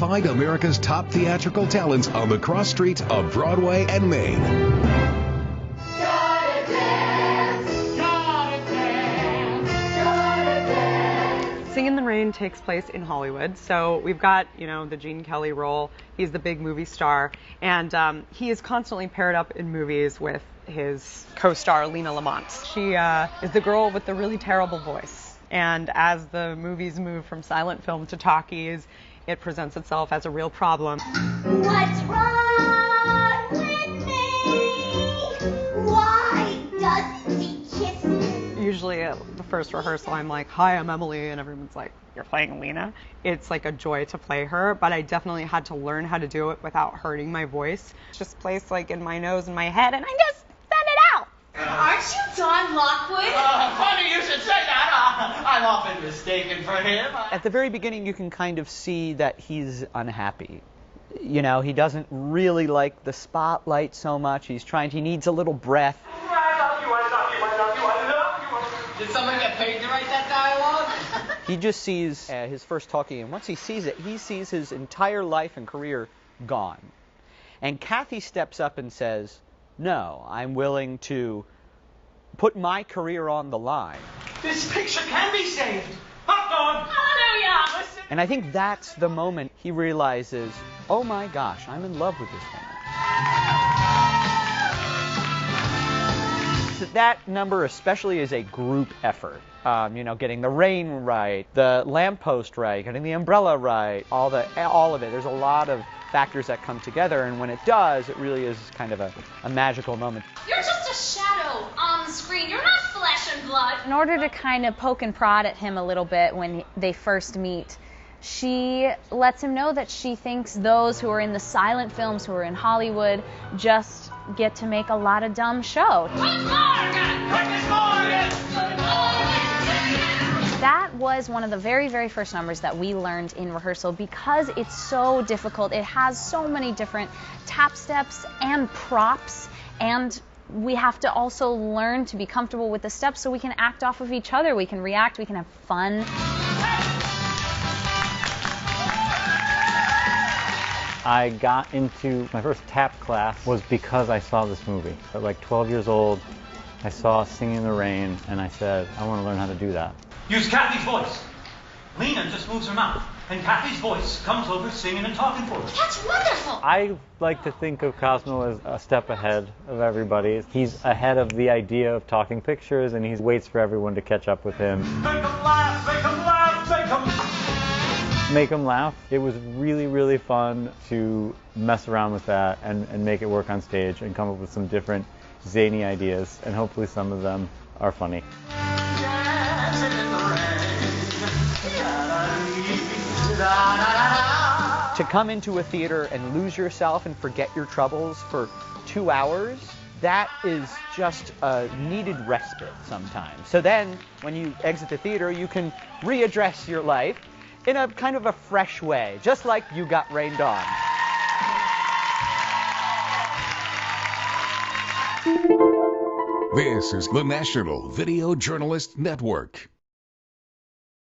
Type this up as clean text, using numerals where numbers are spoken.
Find America's top theatrical talents on the cross streets of Broadway and Main. Gotta dance, gotta dance, gotta dance. Singin' in the Rain takes place in Hollywood, so we've got, the Gene Kelly role. He's the big movie star, and he is constantly paired up in movies with his co-star, Lina Lamont. She is the girl with the really terrible voice, and as the movies move from silent film to talkies, it presents itself as a real problem. What's wrong with me? Why doesn't he kiss me? Usually at the first rehearsal, I'm like, "Hi, I'm Emily," and everyone's like, "You're playing Lina?" It's like a joy to play her, but I definitely had to learn how to do it without hurting my voice. Just placed like in my nose and my head, and I just send it out. Aren't you Don Lockwood? Funny you should say that. I'm often mistaken for him. At the very beginning, you can kind of see that he's unhappy. He doesn't really like the spotlight so much. He needs a little breath. I love you, I love you. Did someone get paid to write that dialogue? He just sees his first talkie, and once he sees it, he sees his entire life and career gone. And Kathy steps up and says, "No, I'm willing to put my career on the line." This picture can be saved. Hot dog. Hallelujah! Listen. And I think that's the moment he realizes, oh my gosh, I'm in love with this woman. That number especially is a group effort. Getting the rain right, the lamppost right, getting the umbrella right, all of it. There's a lot of factors that come together, and when it does, it really is kind of a magical moment. You're just a shadow on the screen. You're not flesh and blood. In order to kind of poke and prod at him a little bit when they first meet, she lets him know that she thinks those who are in the silent films, who are in Hollywood, just get to make a lot of dumb show. That was one of the very, very first numbers that we learned in rehearsal because it's so difficult. It has so many different tap steps and props, and we have to also learn to be comfortable with the steps so we can act off of each other, we can react, we can have fun. I got into my first tap class was because I saw this movie. At like 12 years old, I saw Singin' in the Rain, and I said, I want to learn how to do that. Use Kathy's voice. Lina just moves her mouth, and Kathy's voice comes over singing and talking for us. That's wonderful. I like to think of Cosmo as a step ahead of everybody. He's ahead of the idea of talking pictures, and he waits for everyone to catch up with him. Make 'em laugh, make 'em laugh, make 'em... Make them laugh. It was really, really fun to mess around with that and make it work on stage and come up with some different zany ideas, and hopefully some of them are funny. To come into a theater and lose yourself and forget your troubles for 2 hours, that is just a needed respite sometimes. So then, when you exit the theater, you can readdress your life in a kind of a fresh way, just like you got rained on. This is the National Video Journalist Network.